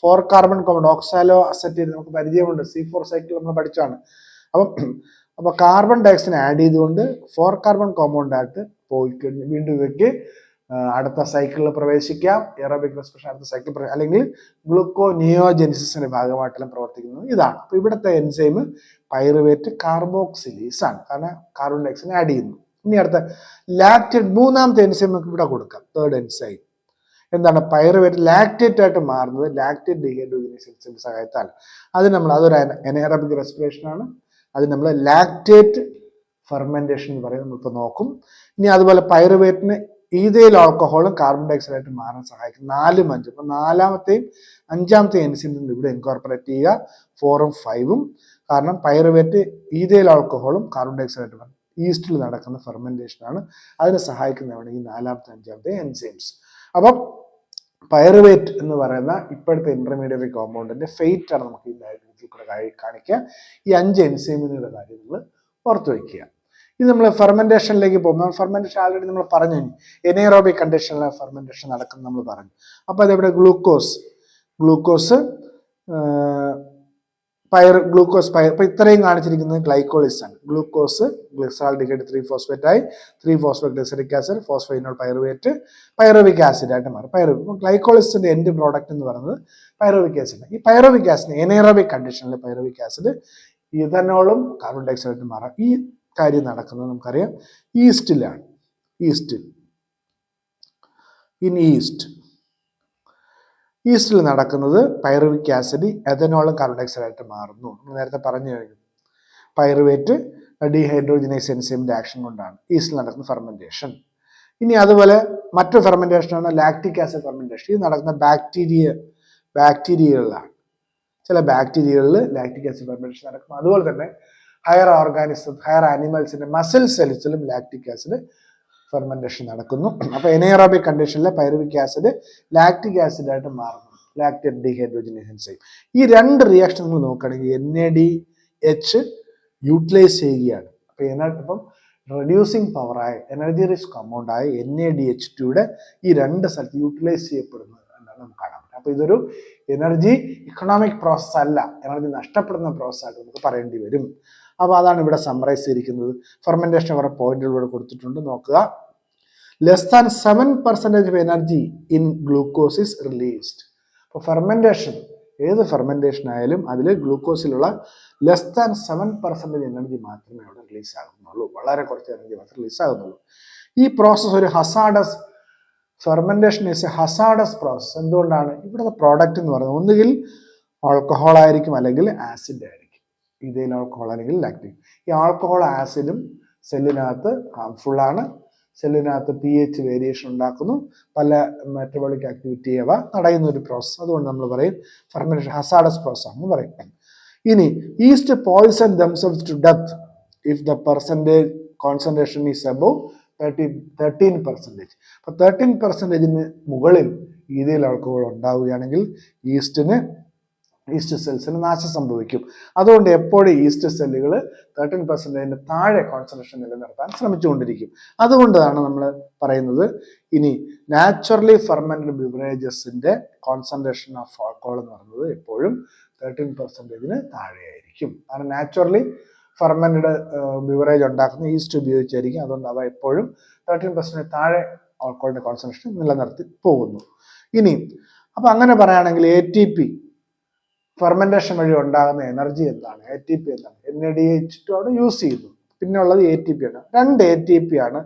4 കാർബൺ കോമ്പൗണ്ട് ഓക്സാലോ അസറ്റൈൽ നമുക്ക് പരിചയമുണ്ട്. C4 സൈക്കിൾ നമ്മൾ പഠിച്ചാണ്. അപ്പൊ കാർബൺ ഡയോക്സൈഡ് ആഡ് ചെയ്തുകൊണ്ട് 4 കാർബൺ കോമ്പൗണ്ട് ആയിട്ട് പോയി കഴിഞ്ഞ് വീണ്ടും ഇവയ്ക്ക് അടുത്ത സൈക്കിളിൽ പ്രവേശിക്കാം. എയറോബിക് റെസ്പിറേഷൻ അടുത്ത സൈക്കിൾ, അല്ലെങ്കിൽ ഗ്ലൂക്കോനിയോജെനിസിന്റെ ഭാഗമായിട്ടെല്ലാം പ്രവർത്തിക്കുന്നത് ഇതാണ്. അപ്പൊ ഇവിടുത്തെ എൻസൈം പൈറുവേറ്റ് കാർബോക്സിലേസ് ആണ്, കാരണം കാർബൺ ഡയോക്സൈഡ് ആഡ് ചെയ്യുന്നു. ഇനി അടുത്ത ലാക്റ്റേറ്റ്, മൂന്നാമത്തെ എൻസൈം നമുക്ക് ഇവിടെ കൊടുക്കാം. തേർഡ് എൻസൈം എന്താണ്? പൈറുവേറ്റ് ലാക്റ്റേറ്റ് ആയിട്ട് മാറുന്നത് ലാക്റ്റേറ്റ് ഡീഹൈഡ്രോജിനേസിന്റെ സഹായത്താൽ. അതൊരു എനേറോബിക് റെസ്പിറേഷൻ ആണ്. അത് നമ്മൾ ലാക്റ്റേറ്റ് ഫെർമെന്റേഷൻ എന്ന് പറയും. നമ്മളിപ്പോൾ നോക്കും. ഇനി അതുപോലെ പൈറുവേറ്റിന് ഈഥൈൽ ആൽക്കഹോളും കാർബൺ ഡയോക്സൈഡ് ആയിട്ട് മാറാൻ സഹായിക്കും. 4ഉം 5ഉം. അപ്പൊ 4ാമത്തെയും 5ാമത്തെയും എൻസൈം ഇവിടെ ഇൻകോർപ്പറേറ്റ് ചെയ്യുക, 4ഉം 5ഉം. കാരണം പൈറുവേറ്റ് ഈഥൈൽ ആൽക്കഹോളും കാർബൺ ഡയോക്സൈഡ് ആയിട്ട് മാറും. ഈസ്റ്റിൽ നടക്കുന്ന ഫെർമെന്റേഷൻ ആണ്. അതിനെ സഹായിക്കുന്നതാണ് ഈ 4ാമത്തെ 5ാമത്തെ എൻസൈംസ്. അപ്പം പൈറുവേറ്റ് എന്ന് പറയുന്ന ഇപ്പോഴത്തെ ഇന്റർമീഡിയറ്റ് കോമ്പൗണ്ടിന്റെ ഫേറ്റ് ആണ് നമുക്ക് ഈ ഡയഗ്രത്തിൽ കൂടെ കാണിക്കുക. ഈ 5 എൻസൈമുകളുടെ കാര്യം നിങ്ങൾ ഓർത്തു വയ്ക്കുക. ഇത് നമ്മൾ ഫെർമെന്റേഷനിലേക്ക് പോകുമ്പോൾ ഫെർമെന്റേഷൻ ആൾറെഡി നമ്മൾ പറഞ്ഞു, എനേറോബിക് കണ്ടീഷനിലെ ഫെർമെന്റേഷൻ നടക്കുന്നത് നമ്മൾ പറഞ്ഞു. അപ്പോൾ അതിവിടെ ഗ്ലൂക്കോസ് ഇപ്പൊ ഇത്രയും കാണിച്ചിരിക്കുന്നത് ഗ്ലൈക്കോളിസ് ആണ്. ഗ്ലൂക്കോസ് ഗ്ലിസറാൾഡിഹൈഡ് 3-ഫോസ്ഫേറ്റ് ആയി 3-ഫോസ്ഫോഗ്ലിസറിക് ആസിഡ്, ഫോസ്ഫൈനോൾ പൈറുവേറ്റ് പൈറുവിക് ആസിഡ് ആയിട്ട് മാറും. ഗ്ലൈക്കോളിസിന്റെ എൻഡ് പ്രോഡക്റ്റ് എന്ന് പറയുന്നത് പൈറുവിക് ആസിഡ്. ഈ പൈറുവിക് ആസിഡ് എനേറോബിക് കണ്ടീഷനിൽ പൈറുവിക് ആസിഡ് ഇഥനോളും കാർബൺ ഡൈ ഓക്സൈഡായിട്ട് മാറാം. ഈ കാര്യം നടക്കുന്നത് നമുക്കറിയാം ഈസ്റ്റിലാണ്. ഈസ്റ്റിൽ നടക്കുന്നത് പൈറുവിക് ആസിഡ് എഥനോളും കാർബൺ ഡൈ ഓക്സൈഡായിട്ട് മാറുന്നു. നമ്മൾ നേരത്തെ പറഞ്ഞു കഴിഞ്ഞു, പൈറുവേറ്റ് ഡീഹൈഡ്രോജനേസ് എൻസൈമിന്റെ ആക്ഷൻ കൊണ്ടാണ് ഈസ്റ്റിൽ നടക്കുന്ന ഫെർമെന്റേഷൻ. ഇനി അതുപോലെ മറ്റു ഫെർമെന്റേഷനാണ് ലാക്റ്റിക് ആസിഡ് ഫെർമെന്റേഷൻ. ഇത് നടക്കുന്ന ബാക്ടീരിയകളിലാണ്. ചില ബാക്ടീരിയകളിൽ ലാക്റ്റിക് ആസിഡ് ഫെർമെന്റേഷൻ നടക്കും. അതുപോലെ തന്നെ ഹയർ ആനിമൽസിന്റെ മസിൽ സെൽസിലും ലാക്റ്റിക് ആസിഡ് ഫെർമെന്റേഷൻ നടക്കുന്നു. അപ്പൊ എനേറോബിക് കണ്ടീഷനിലെ പൈറുവിക് ആസിഡ് ലാക്റ്റിക് ആസിഡ് ആയിട്ട് മാറുന്നു, ലാക്റ്റേറ്റ് ഡീഹൈഡ്രോജനേസ് എൻസൈം. ഈ രണ്ട് റിയാക്ഷൻ നിങ്ങൾ നോക്കുകയാണെങ്കിൽ NADH യൂട്ടിലൈസ് ചെയ്യുകയാണ്. അപ്പം റെഡ്യൂസിങ് പവറായ എനർജി റിച്ച് കോമ്പൗണ്ടായ NADH2 ഈ രണ്ട് സ്ഥലത്ത് യൂട്ടിലൈസ് ചെയ്യപ്പെടുന്നു എന്നാണ് നമുക്ക് കാണാൻ പറ്റും. അപ്പൊ ഇതൊരു എനർജി ഇക്കണോമിക് പ്രോസസ് അല്ല, എനർജി നഷ്ടപ്പെടുന്ന പ്രോസസ് ആയിട്ട് നമുക്ക് പറയേണ്ടി വരും. അപ്പോൾ അതാണ് ഇവിടെ സമ്മറൈസ് ചെയ്തിരിക്കുന്നത്. ഫെർമെന്റേഷൻ കുറെ പോയിന്റുകൾ ഇവിടെ കൊടുത്തിട്ടുണ്ട്, നോക്കുക. Less than 7% of energy in glucose is released. അപ്പോൾ ഫെർമെന്റേഷൻ, ഏത് ഫെർമെന്റേഷൻ ആയാലും അതിൽ ഗ്ലൂക്കോസിലുള്ള ലെസ് ദാൻ 7% എനർജി മാത്രമേ അവിടെ റിലീസ് ആകുന്നുള്ളൂ. വളരെ കുറച്ച് എനർജി മാത്രമേ റിലീസ് ആകുന്നുള്ളൂ. ഈ പ്രോസസ്സ് ഒരു hazardous, fermentation is A hazardous process. എന്തുകൊണ്ടാണ്? ഇവിടുത്തെ പ്രോഡക്റ്റ് എന്ന് പറയുന്നത് ഒന്നുകിൽ ആൽക്കഹോൾ ആയിരിക്കും, അല്ലെങ്കിൽ ആസിഡ് ആയിരിക്കും. ഇതേൽ ആൽക്കഹോൾ അല്ലെങ്കിൽ ലാക്റ്റിക്. ഈ ആൽക്കഹോൾ ആസിഡും സെല്ലിനകത്ത് ഹാർംഫുൾ ആണ്. സെല്ലിനകത്ത് pH വേരിയേഷൻ ഉണ്ടാക്കുന്നു, പല മെറ്റബോളിക് ആക്ടിവിറ്റി അവ തടയുന്ന ഒരു പ്രോസസ്. അതുകൊണ്ട് നമ്മൾ പറയും ഫെർമെന്റേഷൻ ഹസാഡസ് പ്രോസസ് ആണെന്ന് പറയും. ഇനി yeast poison themselves to death if the percentage concentration is above 13%. അപ്പൊ 13%-ന് മുകളിൽ ഈഥൈൽ ആൽക്കഹോൾ ഉണ്ടാവുകയാണെങ്കിൽ ഈസ്റ്റ് സെൽസിന് നാശം സംഭവിക്കും. അതുകൊണ്ട് എപ്പോഴും ഈസ്റ്റ് സെല്ലുകൾ 13%-ന് താഴെ കോൺസെൻട്രേഷൻ നിലനിർത്താൻ ശ്രമിച്ചുകൊണ്ടിരിക്കും. അതുകൊണ്ടാണ് നമ്മൾ പറയുന്നത് ഇനി നാച്ചുറലി ഫെർമെന്റഡ് ബിവറേജസിന്റെ കോൺസെൻട്രേഷൻ ഓഫ് ആൽക്കഹോൾ എന്ന് പറയുന്നത് എപ്പോഴും 13%-ന് താഴെയായിരിക്കും. കാരണം നാച്ചുറലി ഫെർമെന്റഡ് ബിവറേജ് ഉണ്ടാക്കുന്ന ഈസ്റ്റ് ഉപയോഗിച്ചായിരിക്കും. അതുകൊണ്ട് അവ എപ്പോഴും 13%-ന് താഴെ ആൽക്കഹോളിന്റെ കോൺസെൻട്രേഷൻ നിലനിർത്തി പോകുന്നു. ഇനി അപ്പൊ അങ്ങനെ പറയുകയാണെങ്കിൽ ATP ഫെർമെന്റേഷൻ വഴി ഉണ്ടാകുന്ന എനർജി എന്താണ്? ATP എന്താണ്? NADH2 ആണ് യൂസ് ചെയ്യുന്നത്. പിന്നെ ഉള്ളത് ATP ആണ്. 2 ATP ആണ്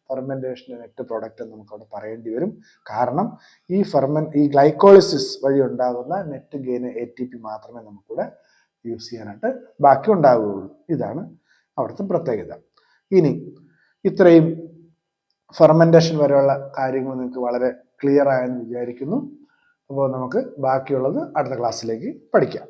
ഫെർമെന്റേഷന്റെ നെറ്റ് പ്രോഡക്റ്റ് എന്ന് നമുക്ക് അവിടെ പറയേണ്ടി വരും. കാരണം ഈ ഗ്ലൈക്കോളിസിസ് വഴി ഉണ്ടാകുന്ന നെറ്റ് ഗെയിൻ ATP മാത്രമേ നമുക്കിവിടെ യൂസ് ചെയ്യാനായിട്ട് ബാക്കി ഉണ്ടാവുകയുള്ളൂ. ഇതാണ് അവിടുത്തെ പ്രത്യേകത. ഇനി ഇത്രയും ഫെർമെന്റേഷൻ വരെയുള്ള കാര്യങ്ങൾ നിങ്ങൾക്ക് വളരെ ക്ലിയർ ആയെന്ന് വിചാരിക്കുന്നു. അപ്പോൾ നമുക്ക് ബാക്കിയുള്ളത് അടുത്ത ക്ലാസ്സിലേക്ക് പഠിക്കാം.